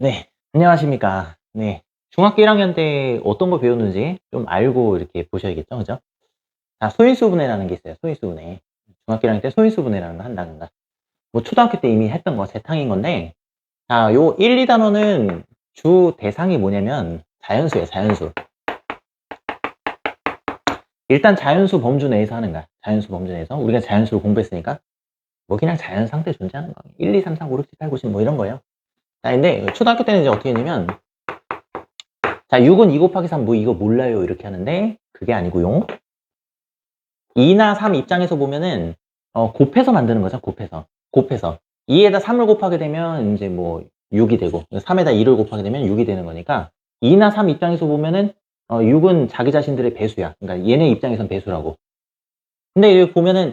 네, 안녕하십니까. 네, 중학교 1학년 때 어떤 거 배웠는지 좀 알고 이렇게 보셔야겠죠, 그죠? 자, 소인수분해라는 게 있어요, 소인수분해. 중학교 1학년 때 소인수분해라는 거 한다는가. 뭐, 초등학교 때 이미 했던 거, 재탕인 건데, 자, 요 1, 2단원은 주 대상이 뭐냐면, 자연수예요, 자연수. 일단 자연수 범주 내에서 하는 거야. 자연수 범주 내에서. 우리가 자연수를 공부했으니까, 뭐, 그냥 자연 상태 존재하는 거. 1, 2, 3, 4, 5, 6, 7, 8, 9, 10, 뭐 이런 거예요. 자, 근데 초등학교 때는 이제 어떻게 했냐면, 자, 6은 2 곱하기 3, 뭐 이거 몰라요. 이렇게 하는데, 그게 아니고요. 2나 3 입장에서 보면은, 곱해서 만드는 거죠. 곱해서. 곱해서. 2에다 3을 곱하게 되면, 이제 뭐, 6이 되고, 3에다 2를 곱하게 되면 6이 되는 거니까, 2나 3 입장에서 보면은, 6은 자기 자신들의 배수야. 그러니까 얘네 입장에선 배수라고. 근데 여기 보면은,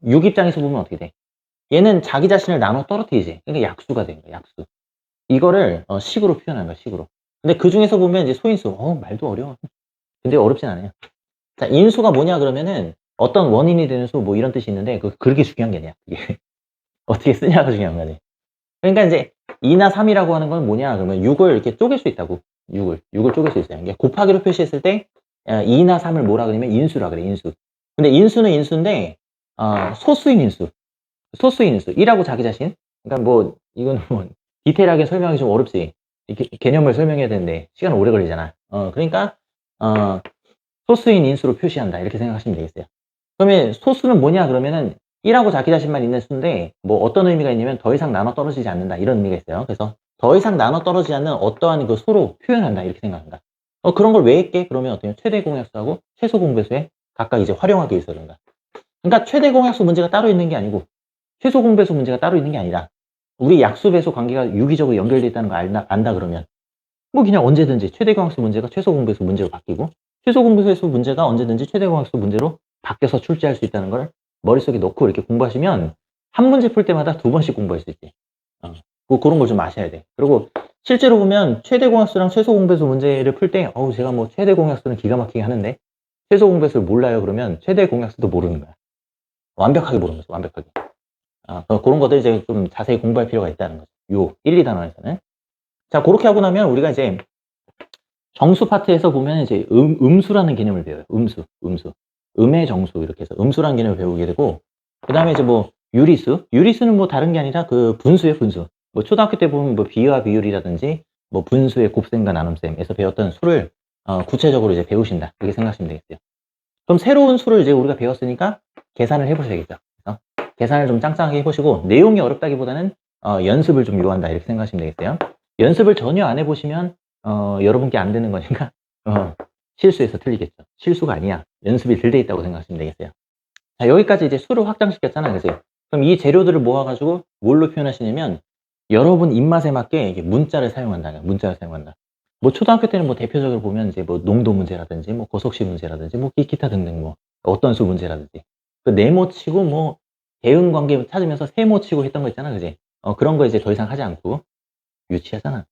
6 입장에서 보면 어떻게 돼? 얘는 자기 자신을 나눠 떨어뜨리지. 그러니까 약수가 되는 거야, 약수. 이거를, 식으로 표현하는 거야, 식으로. 근데 그 중에서 보면 이제 소인수, 말도 어려워. 근데 어렵진 않아요. 자, 인수가 뭐냐 그러면은 어떤 원인이 되는 수 뭐 이런 뜻이 있는데 그렇게 중요한 게 아니야. 그게 어떻게 쓰냐가 중요한 거지. 그러니까 이제 2나 3이라고 하는 건 뭐냐 그러면 6을 이렇게 쪼갤 수 있다고. 6을 쪼갤 수 있어요. 이게 곱하기로 표시했을 때 2나 3을 뭐라 그러면 인수라 그래. 인수. 근데 인수는 인수인데 소수인 인수. 소수인 인수. 1하고 자기 자신. 그러니까 뭐 이건 뭐 디테일하게 설명하기 좀 어렵지. 이렇게 개념을 설명해야 되는데 시간 오래 걸리잖아. 그러니까 소수인 인수로 표시한다. 이렇게 생각하시면 되겠어요. 그러면 소수는 뭐냐 그러면은 1하고 자기 자신만 있는 수인데 뭐 어떤 의미가 있냐면 더 이상 나눠 떨어지지 않는다. 이런 의미가 있어요. 그래서 더 이상 나눠 떨어지지 않는 어떠한 그 수로 표현한다. 이렇게 생각한다. 그런 걸 왜 했게? 그러면 어떻게 최대 공약수하고 최소 공배수에 각각 이제 활용하기 위해서 그런다. 그러니까 최대 공약수 문제가 따로 있는 게 아니고 최소 공배수 문제가 따로 있는 게 아니라 우리 약수 배수 관계가 유기적으로 연결되어 있다는 걸 안다 그러면 뭐 그냥 언제든지 최대 공약수 문제가 최소 공배수 문제로 바뀌고 최소 공배수 문제가 언제든지 최대 공약수 문제로 바뀌어서 출제할 수 있다는 걸 머릿속에 넣고 이렇게 공부하시면 한 문제 풀 때마다 2번씩 공부할 수 있지. 그런 걸 좀 아셔야 돼. 그리고 실제로 보면 최대 공약수랑 최소 공배수 문제를 풀 때 제가 뭐 최대 공약수는 기가 막히게 하는데 최소 공배수를 몰라요 그러면 최대 공약수도 모르는 거야. 완벽하게 모르는 거죠. 완벽하게. 그런 것들 이제 좀 자세히 공부할 필요가 있다는 거죠. 요 1, 2단원에서는. 자, 그렇게 하고 나면 우리가 이제 정수 파트에서 보면 이제 음수라는 개념을 배워요. 음수. 음의 정수 이렇게 해서 음수라는 개념을 배우게 되고 그다음에 이제 뭐 유리수는 뭐 다른 게 아니라 그 분수예요, 분수. 뭐 초등학교 때 보면 뭐 비와 비율이라든지 뭐 분수의 곱셈과 나눔셈에서 배웠던 수를 구체적으로 이제 배우신다. 이렇게 생각하시면 되겠어요. 그럼 새로운 수를 이제 우리가 배웠으니까 계산을 해 보셔야겠죠. 그래서 계산을 좀 짱짱하게 해 보시고 내용이 어렵다기보다는 연습을 좀 요한다. 이렇게 생각하시면 되겠어요. 연습을 전혀 안 해 보시면 여러분께 안 되는 거니까 실수해서 틀리겠죠. 실수가 아니야. 연습이 덜 돼 있다고 생각하시면 되겠어요. 자, 여기까지 이제 수를 확장시켰잖아, 그죠? 그럼 이 재료들을 모아가지고 뭘로 표현하시냐면 여러분 입맛에 맞게 이게 문자를 사용한다. 문자를 사용한다. 뭐 초등학교 때는 뭐 대표적으로 보면 이제 뭐 농도 문제라든지 뭐 고속시 문제라든지 뭐 기타 등등 뭐 어떤 수 문제라든지 그 네모 치고 뭐 대응 관계 찾으면서 세모 치고 했던 거 있잖아, 그지? 그런 거 이제 더 이상 하지 않고 유치하잖아.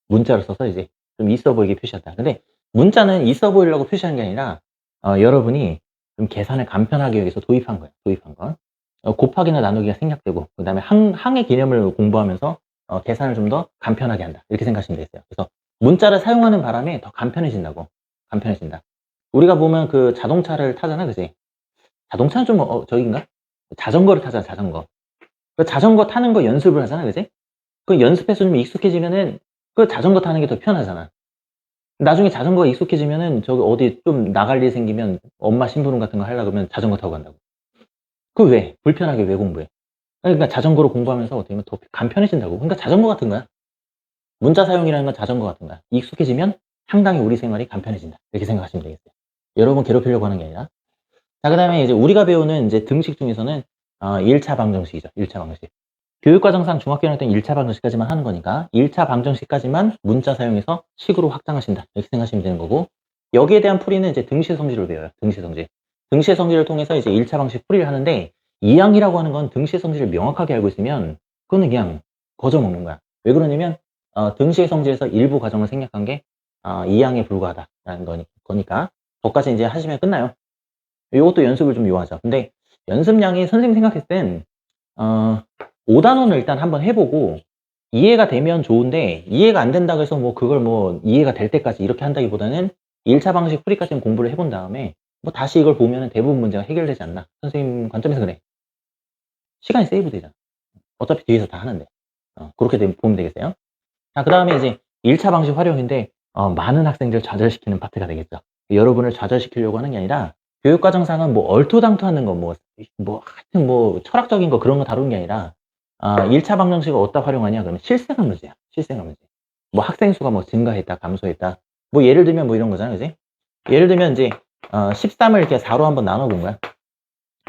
문자를 써서 이제 좀 있어 보이게 표시한다. 근데 문자는 있어 보이려고 표시하는 게 아니라 여러분이 좀 계산을 간편하게 하기 위해서 도입한 거예요. 도입한 건. 곱하기나 나누기가 생략되고 그다음에 항의 개념을 공부하면서 계산을 좀 더 간편하게 한다. 이렇게 생각하시면 되겠어요. 그래서 문자를 사용하는 바람에 더 간편해진다고. 간편해진다. 우리가 보면 그 자동차를 타잖아, 그지? 자동차는 좀 저긴가? 자전거를 타잖아, 자전거. 그 자전거 타는 거 연습을 하잖아, 그지? 그 연습해서 좀 익숙해지면은 그 자전거 타는 게 더 편하잖아. 나중에 자전거가 익숙해지면은 저기 어디 좀 나갈 일 생기면 엄마 심부름 같은 거 하려고 그러면 자전거 타고 간다고. 그 왜? 불편하게 왜 공부해? 그러니까 자전거로 공부하면서 어떻게 보면 더 간편해진다고. 그러니까 자전거 같은 거야. 문자 사용이라는 건 자전거 같은 거야. 익숙해지면 상당히 우리 생활이 간편해진다. 이렇게 생각하시면 되겠어요. 여러분 괴롭히려고 하는 게 아니라. 자, 그다음에 이제 우리가 배우는 이제 등식 중에서는 1차 방정식이죠. 1차 방정식. 교육과정상 중학교 1학년 때는 1차 방정식까지만 하는 거니까 1차 방정식까지만 문자 사용해서 식으로 확장하신다. 이렇게 생각하시면 되는 거고 여기에 대한 풀이는 이제 등식 성질을 배워요. 등식 성질. 등식 성질을 통해서 이제 1차 방식 풀이를 하는데 이항이라고 하는 건 등식 성질을 명확하게 알고 있으면 그거는 그냥 거저 먹는 거야. 왜 그러냐면 등식 성질에서 일부 과정을 생략한 게 이항에 불과하다라는 거니까 거기까지 이제 하시면 끝나요. 이것도 연습을 좀 요하죠. 근데 연습량이 선생님 생각했을 땐 5단원을 일단 한번 해보고 이해가 되면 좋은데 이해가 안 된다고 해서 뭐 그걸 뭐 이해가 될 때까지 이렇게 한다기보다는 1차 방식 풀이까지는 공부를 해본 다음에 뭐 다시 이걸 보면은 대부분 문제가 해결되지 않나. 선생님 관점에서 그래. 시간이 세이브 되잖아. 어차피 뒤에서 다 하는데. 그렇게 보면 되겠어요. 자, 그 다음에 이제 1차 방식 활용인데, 많은 학생들 좌절시키는 파트가 되겠죠. 여러분을 좌절시키려고 하는 게 아니라, 교육과정상은 뭐 얼토당토하는 거, 하여튼 뭐 철학적인 거 그런 거 다루는 게 아니라, 1차 방정식을 어디다 활용하냐? 그러면 실생활 문제야. 실생활 문제. 뭐 학생 수가 뭐 증가했다, 감소했다. 뭐 예를 들면 뭐 이런 거잖아, 그지? 예를 들면 이제, 13을 이렇게 4로 한번 나눠본 거야.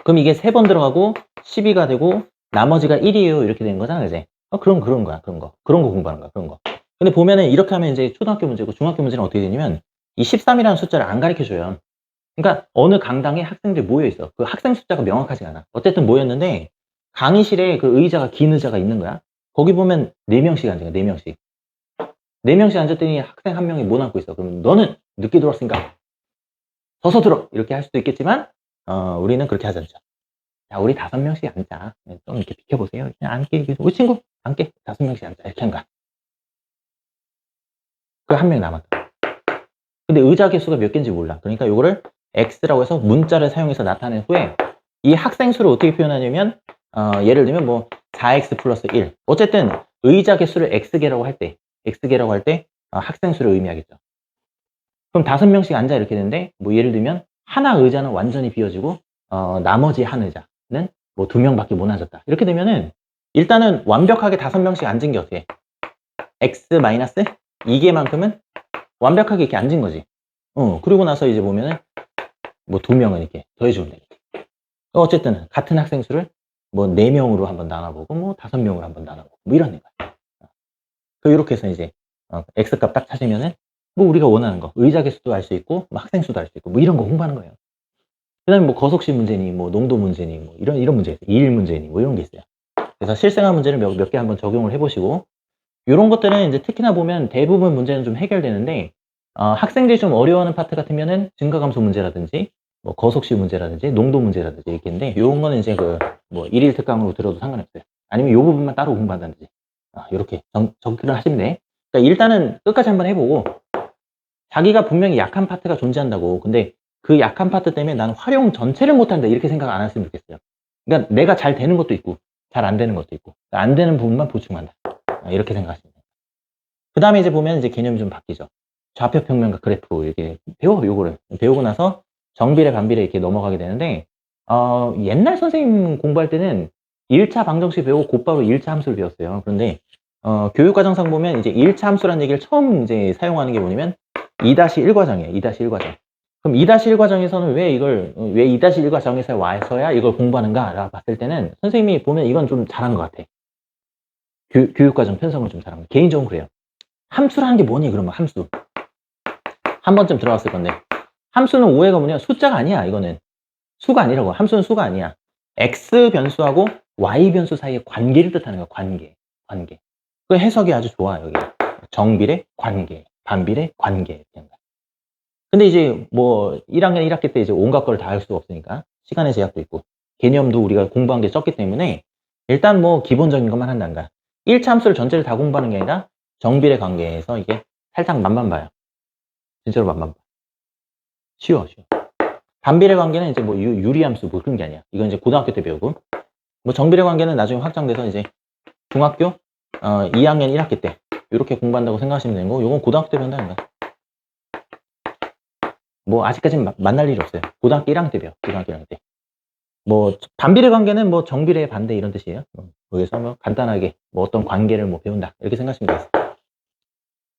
그럼 이게 3번 들어가고 12가 되고 나머지가 1이에요. 이렇게 되는 거잖아, 그지? 그런 거야, 그런 거. 그런 거 공부하는 거야, 그런 거. 근데 보면은 이렇게 하면 이제 초등학교 문제고 중학교 문제는 어떻게 되냐면 이 13이라는 숫자를 안 가르쳐 줘요. 그러니까 어느 강당에 학생들이 모여 있어. 그 학생 숫자가 명확하지가 않아. 어쨌든 모였는데 강의실에 그 의자가 긴 의자가 있는 거야. 거기 보면 4명씩 앉아, 4명씩. 4명씩 앉았더니 학생 한 명이 못 앉고 있어. 그러면 너는 늦게 들어왔으니까 서서 들어! 이렇게 할 수도 있겠지만, 우리는 그렇게 하지 않죠. 자, 우리 5명씩 앉자. 좀 이렇게 비켜보세요. 그냥 앉게, 우리 친구, 앉게. 5명씩 앉자. 이렇게 한 거야. 그 한 명이 남았다. 근데 의자 개수가 몇 개인지 몰라. 그러니까 이거를 X라고 해서 문자를 사용해서 나타낸 후에 이 학생 수를 어떻게 표현하냐면, 예를 들면 뭐 4X 플러스 1. 어쨌든 의자 개수를 X개라고 할 때, 학생 수를 의미하겠죠. 그럼 5명씩 앉아 이렇게 되는데, 뭐 예를 들면 하나 의자는 완전히 비어지고, 나머지 한 의자는 뭐 2명밖에 못 앉았다. 이렇게 되면은 일단은 완벽하게 5명씩 앉은 게 어떻게? X 마이너스 2개만큼은 완벽하게 이렇게 앉은 거지. 그리고 나서 이제 보면은 뭐 2명은 이렇게 더해주면 되겠지. 어쨌든 같은 학생 수를 뭐 4명으로 한번 나눠보고 뭐 5명으로 한번 나눠보고 뭐 이런 거야. 이렇게 해서 이제 X 값 딱 찾으면은 뭐 우리가 원하는 거 의자 개수도 알 수 있고 뭐 학생 수도 알 수 있고 뭐 이런 거 공부하는 거예요. 그 다음에 뭐 거속시 문제니 뭐 농도 문제니 뭐 이런 문제 있어요. 이일 문제니 뭐 이런 게 있어요. 그래서 실생활 문제를 몇 개 한번 적용을 해보시고 이런 것들은 이제 특히나 보면 대부분 문제는 좀 해결되는데 학생들이 좀 어려워하는 파트 같으면은 증가감소 문제라든지 뭐 거속시 문제라든지 농도 문제라든지 이렇게 있는데 이런 거는 이제 뭐 일일 특강으로 들어도 상관없어요. 아니면 이 부분만 따로 공부한다든지 이렇게 정리를 하시면 돼. 그러니까 일단은 끝까지 한번 해보고 자기가 분명히 약한 파트가 존재한다고. 근데 그 약한 파트 때문에 나는 활용 전체를 못한다 이렇게 생각 안 했으면 좋겠어요. 그러니까 내가 잘 되는 것도 있고 잘 안 되는 것도 있고 안 되는 부분만 보충한다 이렇게 생각하시면 돼요. 그 다음에 이제 보면 이제 개념이 좀 바뀌죠. 좌표 평면과 그래프 이렇게 요거를 배우고 나서 정비례 반비례 이렇게 넘어가게 되는데 옛날 선생님 공부할 때는 1차 방정식 배우고 곧바로 1차 함수를 배웠어요. 그런데 교육과정상 보면 이제 1차 함수라는 얘기를 처음 이제 사용하는 게 뭐냐면 2-1 과정이에요. 2-1 과정. 그럼 2-1 과정에서는 왜 2-1 과정에서 와서야 이걸 공부하는가? 라고 봤을 때는 선생님이 보면 이건 좀 잘한 것 같아. 교육과정 편성을 좀 잘한 것 같아. 개인적으로 그래요. 함수라는 게 뭐니? 그러면 함수. 한 번쯤 들어갔을 건데. 함수는 오해가 뭐냐? 숫자가 아니야, 이거는. 수가 아니라고. 함수는 수가 아니야. X 변수하고 Y 변수 사이의 관계를 뜻하는 거야, 관계. 그 해석이 아주 좋아, 여기. 정비례, 관계. 반비례, 관계. 이렇게 한다. 근데 이제 뭐 1학년 1학기 때 이제 온갖 걸 다 할 수가 없으니까 시간의 제약도 있고 개념도 우리가 공부한 게 적기 때문에 일단 뭐 기본적인 것만 한단가. 1차 함수를 전체를 다 공부하는 게 아니라 정비례 관계에서 이게 살짝 맛만 봐요. 진짜로 맛만 봐. 쉬워. 반비례 관계는 이제 뭐 유리함수 뭐 그런 게 아니야. 이건 이제 고등학교 때 배우고 뭐 정비례 관계는 나중에 확장돼서 이제 중학교 2학년 1학기 때 이렇게 공부한다고 생각하시면 되는 거고 이건 고등학교 때 배운다는 거야. 뭐 아직까지는 만날 일이 없어요. 고등학교 1학년 때 배워. 고등학교 1학년 때. 뭐 반비례 관계는 뭐 정비례 반대 이런 뜻이에요. 거기서 뭐 간단하게 뭐 어떤 관계를 뭐 배운다 이렇게 생각하시면 되겠어요.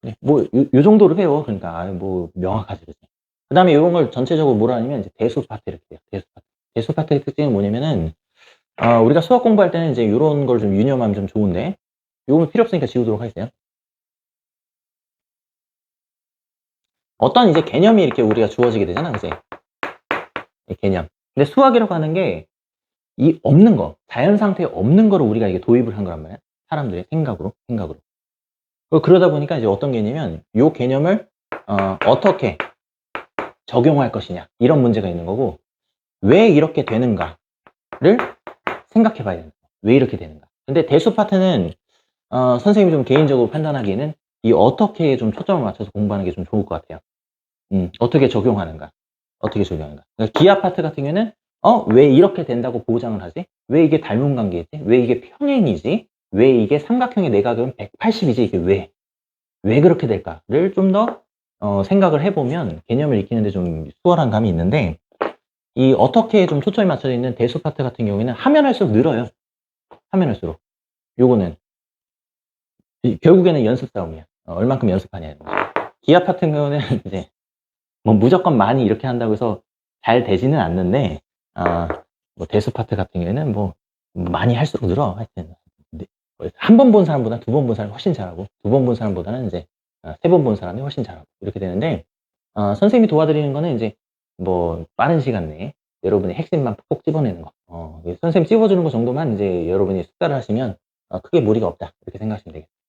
네, 뭐 요 정도로 배워. 그러니까 뭐 명확하지. 그 다음에 이런 걸 전체적으로 뭐라 하냐면 이제 대수 파트 이렇게 돼요. 대수 파트의 특징은 뭐냐면은 우리가 수학 공부할 때는 이제 이런 걸 좀 유념하면 좀 좋은데 요건 필요 없으니까 지우도록 하겠어요. 어떤 이제 개념이 이렇게 우리가 주어지게 되잖아, 그지? 이 개념. 근데 수학이라고 하는 게 이 없는 거, 자연 상태에 없는 거를 우리가 이게 도입을 한 거란 말이야. 사람들의 생각으로. 그러다 보니까 이제 어떤 개념이면 이 개념을 어떻게 적용할 것이냐 이런 문제가 있는 거고 왜 이렇게 되는가를 생각해 봐야 되는 거야. 왜 이렇게 되는가. 근데 대수 파트는 선생님이 좀 개인적으로 판단하기에는 이 어떻게 좀 초점을 맞춰서 공부하는 게 좀 좋을 것 같아요. 어떻게 적용하는가? 어떻게 적용하는가? 그러니까 기하 파트 같은 경우에는 왜 이렇게 된다고 보장을 하지? 왜 이게 닮은 관계지? 왜 이게 평행이지? 왜 이게 삼각형의 내각은 180이지? 이게 왜 그렇게 될까를 좀 더 생각을 해보면 개념을 익히는데 좀 수월한 감이 있는데, 이 어떻게 좀 초점이 맞춰져 있는 대수 파트 같은 경우에는 하면 할수록 늘어요. 하면 할수록. 요거는 결국에는 연습 싸움이야. 얼만큼 연습하냐. 기하 파트 같은 경우는 이제 뭐 무조건 많이 이렇게 한다고 해서 잘 되지는 않는데, 뭐 대수 파트 같은 경우에는 뭐 많이 할수록 늘어. 하여튼 한 번 본 사람보다 두 번 본 사람이 훨씬 잘하고, 두 번 본 사람보다는 이제 세 번 본 사람이 훨씬 잘하고 이렇게 되는데, 선생님이 도와드리는 거는 이제 뭐 빠른 시간 내에 여러분의 핵심만 꼭 집어내는 거. 선생님 찝어주는 거 정도만 이제 여러분이 숙달을 하시면 크게 무리가 없다 이렇게 생각하시면 되겠습니다.